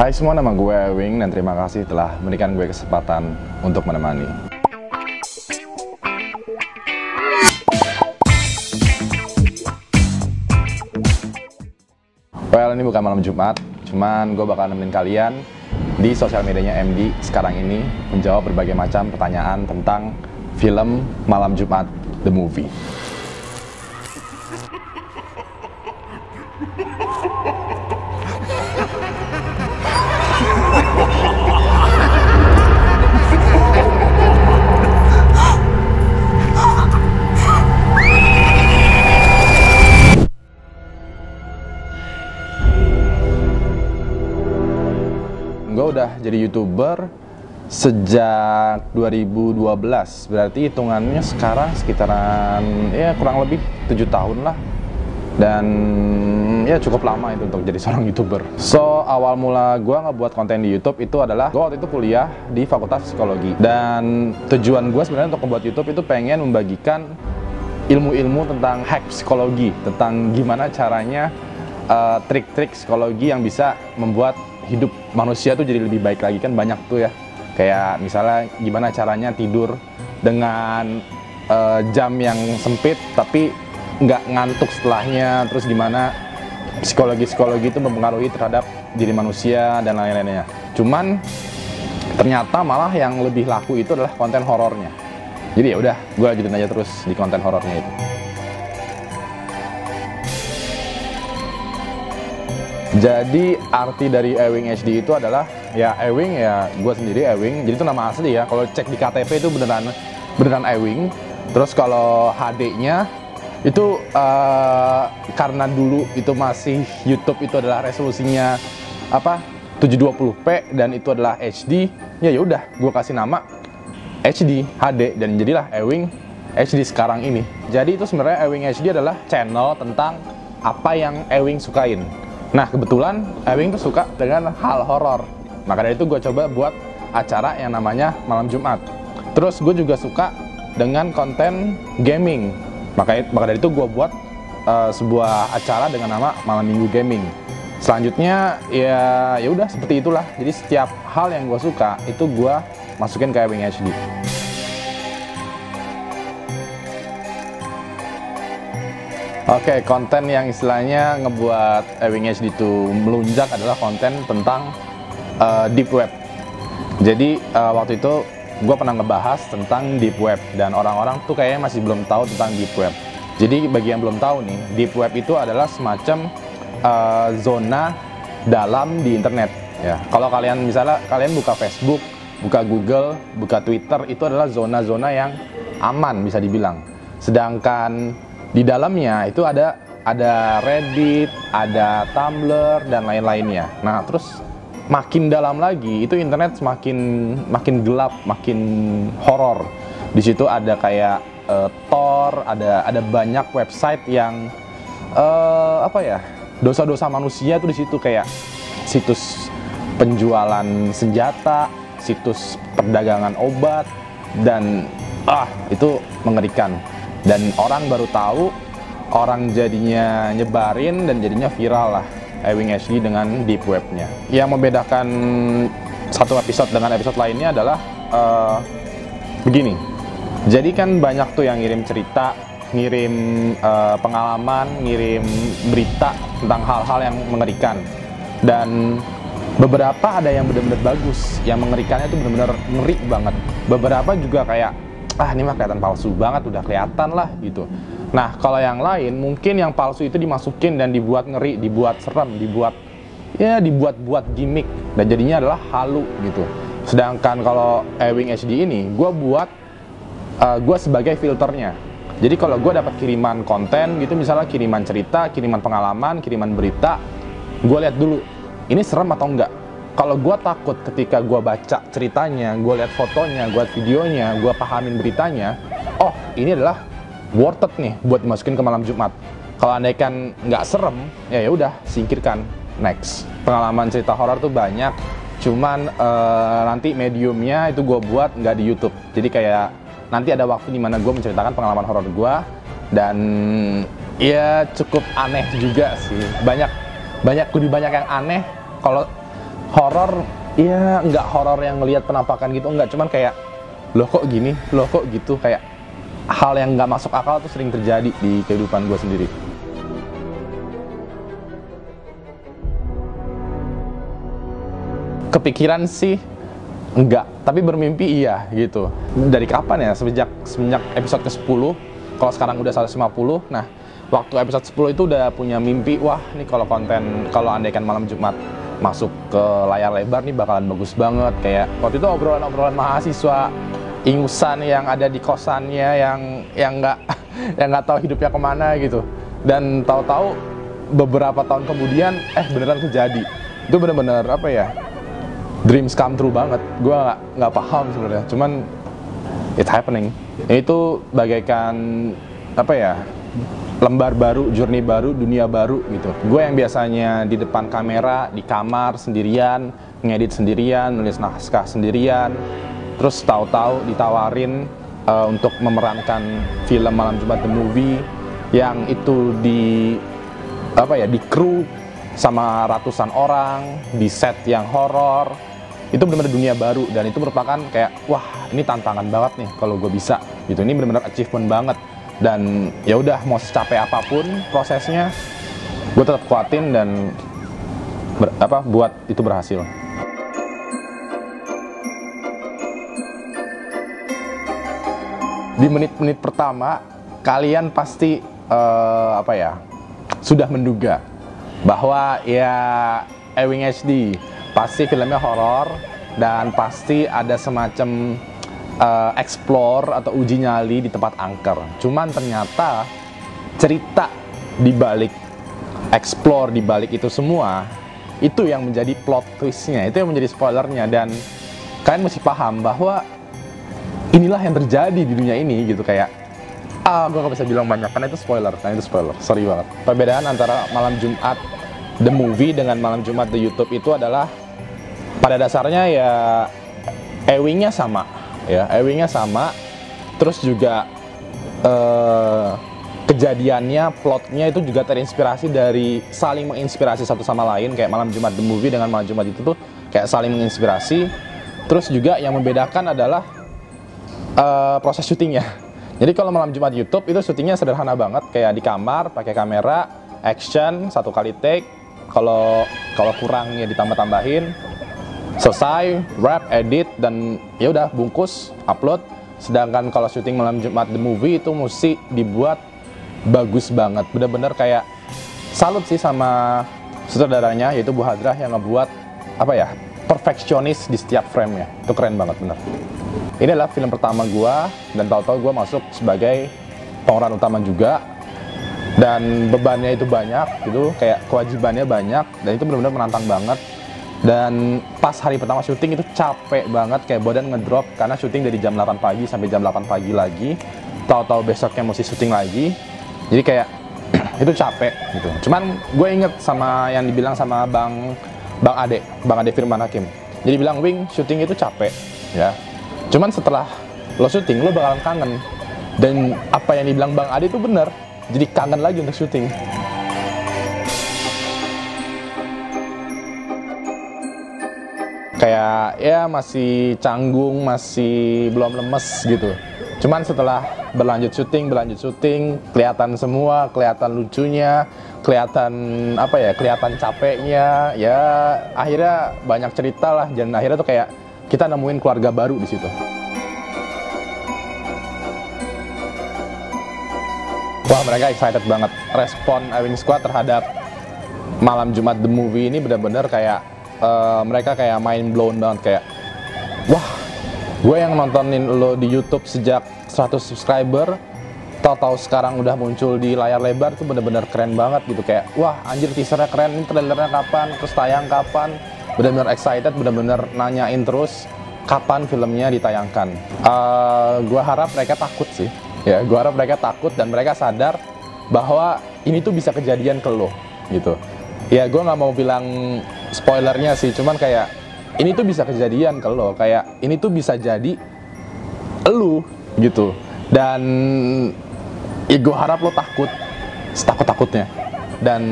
Hai semua, nama gue Ewing dan terima kasih telah memberikan gue kesempatan untuk menemani. Well, ini bukan malam Jumat, cuman gue bakal nemenin kalian di sosial medianya MD sekarang ini menjawab berbagai macam pertanyaan tentang film Malam Jumat The Movie. Gue udah jadi YouTuber sejak 2012, berarti hitungannya sekarang sekitaran ya kurang lebih 7 tahun lah. Dan ya cukup lama itu untuk jadi seorang YouTuber. So, awal mula gue ngebuat konten di YouTube itu adalah gue waktu itu kuliah di Fakultas Psikologi. Dan tujuan gue sebenarnya untuk membuat YouTube itu pengen membagikan ilmu-ilmu tentang hack psikologi, tentang gimana caranya trik-trik psikologi yang bisa membuat hidup manusia tuh jadi lebih baik lagi. Kan banyak tuh ya, kayak misalnya gimana caranya tidur dengan jam yang sempit tapi nggak ngantuk setelahnya, terus gimana psikologi itu mempengaruhi terhadap diri manusia dan lain-lainnya. Cuman ternyata malah yang lebih laku itu adalah konten horornya. Jadi ya udah, gue lanjutin aja terus di konten horornya itu. Jadi arti dari Ewing HD itu adalah ya Ewing ya gue sendiri Ewing. Jadi itu nama asli ya. Kalau cek di KTP itu beneran Ewing. Terus kalau HD-nya itu karena dulu itu masih YouTube itu adalah resolusinya 720p dan itu adalah HD. Ya udah gue kasih nama HD HD dan jadilah Ewing HD sekarang ini. Jadi itu sebenarnya Ewing HD adalah channel tentang apa yang Ewing sukain. Nah, kebetulan Ewing tuh suka dengan hal horor. Maka dari itu gue coba buat acara yang namanya Malam Jumat. Terus gue juga suka dengan konten gaming. Maka dari itu gue buat sebuah acara dengan nama Malam Minggu Gaming. Selanjutnya ya udah seperti itulah. Jadi setiap hal yang gue suka itu gue masukin ke Ewing HD. Oke, konten yang istilahnya ngebuat Ewing HD itu melunjak adalah konten tentang deep web. Jadi waktu itu gue pernah ngebahas tentang deep web dan orang-orang tuh kayaknya masih belum tahu tentang deep web. Jadi bagi yang belum tahu nih, deep web itu adalah semacam zona dalam di internet. Ya, kalau kalian misalnya kalian buka Facebook, buka Google, buka Twitter, itu adalah zona-zona yang aman bisa dibilang. Sedangkan di dalamnya itu ada Reddit, ada Tumblr dan lain-lainnya. Nah, terus makin dalam lagi itu internet makin gelap, makin horor. Di situ ada kayak Tor, ada banyak website yang dosa-dosa manusia tuh di situ, kayak situs penjualan senjata, situs perdagangan obat dan itu mengerikan. Dan orang baru tahu, orang jadinya nyebarin dan jadinya viral lah Ewing HD dengan deep webnya. Yang membedakan satu episode dengan episode lainnya adalah begini. Jadi kan banyak tuh yang ngirim cerita, ngirim pengalaman, ngirim berita tentang hal-hal yang mengerikan. Dan beberapa ada yang benar-benar bagus, yang mengerikannya tuh benar-benar ngeri banget. Beberapa juga kayak ini mah kelihatan palsu banget, udah kelihatan lah gitu. Nah, kalau yang lain mungkin yang palsu itu dimasukin dan dibuat ngeri, dibuat serem, dibuat gimmick dan jadinya adalah halu gitu. Sedangkan kalau Ewing HD ini gue sebagai filternya. Jadi kalau gue dapat kiriman konten gitu, misalnya kiriman cerita, kiriman pengalaman, kiriman berita, gue lihat dulu ini serem atau enggak. Kalau gue takut ketika gue baca ceritanya, gue lihat fotonya, gue lihat videonya, gue pahamin beritanya, ini adalah worth it nih buat dimasukin ke Malam Jumat. Kalau andaikan nggak serem, ya udah singkirkan, next. Pengalaman cerita horor tuh banyak, cuman nanti mediumnya itu gue buat nggak di YouTube. Jadi kayak nanti ada waktu dimana gue menceritakan pengalaman horor gue dan ya cukup aneh juga sih. Lebih banyak yang aneh. horor, ya nggak horor yang ngelihat penampakan gitu, nggak, cuman kayak loh kok gini, loh kok gitu, kayak hal yang nggak masuk akal tuh sering terjadi di kehidupan gue sendiri. Kepikiran sih enggak, tapi bermimpi iya gitu. Dari kapan ya? Semenjak episode ke-10, kalau sekarang udah 150. Nah, waktu episode 10 itu udah punya mimpi, wah nih kalau andaikan malam Jumat masuk ke layar lebar nih bakalan bagus banget. Kayak waktu itu obrolan-obrolan mahasiswa ingusan yang ada di kosannya yang nggak yang nggak tahu hidupnya kemana gitu. Dan tahu-tahu beberapa tahun kemudian beneran kejadi. Itu bener-bener apa ya? Dreams come true banget. Gue nggak paham sebenarnya, cuman it's happening. Itu bagaikan apa ya, lembar baru, journey baru, dunia baru gitu. Gue yang biasanya di depan kamera, di kamar sendirian, ngedit sendirian, nulis naskah sendirian, terus tahu-tahu ditawarin untuk memerankan film Malam Jumat The Movie yang itu di kru sama ratusan orang di set yang horor. Itu benar-benar dunia baru, dan itu merupakan kayak wah ini tantangan banget nih kalau gue bisa gitu. Ini benar-benar achievement banget, dan ya udah mau secapek apapun prosesnya gue tetap kuatin dan buat itu berhasil. Di menit-menit pertama kalian pasti sudah menduga bahwa ya Ewing HD pasti filmnya horor, dan pasti ada semacam explore atau uji nyali di tempat angker. Cuman ternyata cerita di balik explore, di balik itu semua, itu yang menjadi plot twistnya, itu yang menjadi spoilernya. Dan kalian mesti paham bahwa inilah yang terjadi di dunia ini gitu. Kayak gue gak bisa bilang banyak karena itu spoiler, sorry banget. Perbedaan antara Malam Jumat The Movie dengan Malam Jumat The YouTube itu adalah pada dasarnya ya Ewingnya sama, terus juga kejadiannya, plotnya itu juga terinspirasi dari saling menginspirasi satu sama lain. Kayak Malam Jumat The Movie dengan Malam Jumat itu tuh kayak saling menginspirasi. Terus juga yang membedakan adalah proses syutingnya. Jadi kalau Malam Jumat YouTube itu syutingnya sederhana banget, kayak di kamar pakai kamera, action, 1 kali take. Kalau kurang ya ditambah-tambahin, selesai, wrap, edit, dan ya udah bungkus, upload. Sedangkan kalau syuting Malam Jumat The Movie itu mesti dibuat bagus banget, bener-bener kayak salut sih sama sutradaranya, yaitu Bu Hadrah, yang ngebuat perfeksionis di setiap frame-nya. Itu keren banget bener. Ini adalah film pertama gua, dan tahu-tahu gua masuk sebagai pemeran utama juga. Dan bebannya itu banyak gitu, kayak kewajibannya banyak, dan itu benar-benar menantang banget. Dan pas hari pertama syuting itu capek banget, kayak badan ngedrop karena syuting dari jam 8 pagi sampai jam 8 pagi lagi. Tahu-tahu besoknya mesti syuting lagi. Jadi kayak itu capek gitu. Cuman gue inget sama yang dibilang sama Bang Ade Firman Hakim. Jadi bilang, Wing, syuting itu capek ya. Cuman setelah lo syuting lo bakalan kangen. Dan apa yang dibilang Bang Ade itu bener. Jadi kangen lagi untuk syuting. Kayak ya masih canggung, masih belum lemes gitu. Cuman setelah berlanjut syuting, kelihatan semua, kelihatan lucunya, kelihatan kelihatan capeknya. Ya akhirnya banyak cerita lah, dan akhirnya tuh kayak kita nemuin keluarga baru di situ. Wah, mereka excited banget. Respon Ewing Squad terhadap Malam Jumat The Movie ini benar-benar kayak mereka kayak mind blown banget. Kayak, wah, gue yang nontonin lo di YouTube sejak 100 subscriber, tahu-tahu sekarang udah muncul di layar lebar, tuh benar-benar keren banget gitu. Kayak, wah anjir, teasernya keren, ini trailernya kapan, terus tayang kapan. Benar-benar excited, benar-benar nanyain terus kapan filmnya ditayangkan. Gue harap mereka takut sih. Ya, gue harap mereka takut dan mereka sadar bahwa ini tuh bisa kejadian ke lo gitu. Ya, gue nggak mau bilang spoilernya sih, cuman kayak ini tuh bisa kejadian ke lo, kayak ini tuh bisa jadi lo gitu. Dan ya gue harap lo takut, setakut-takutnya, dan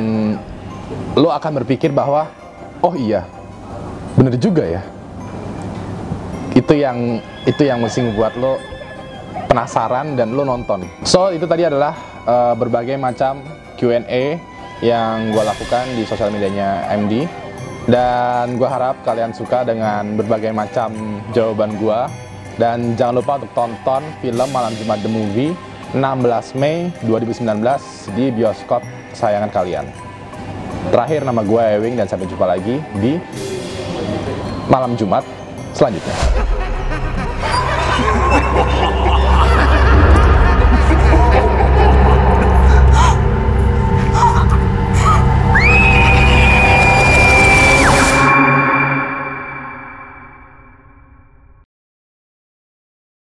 lo akan berpikir bahwa oh iya, bener juga ya. Itu yang mesti ngebuat lo penasaran dan lo nonton. So itu tadi adalah berbagai macam Q&A yang gue lakukan di sosial medianya MD, dan gue harap kalian suka dengan berbagai macam jawaban gue. Dan jangan lupa untuk tonton film Malam Jumat The Movie 16 Mei 2019 di bioskop kesayangan kalian. Terakhir, nama gue Ewing dan sampai jumpa lagi di Malam Jumat selanjutnya.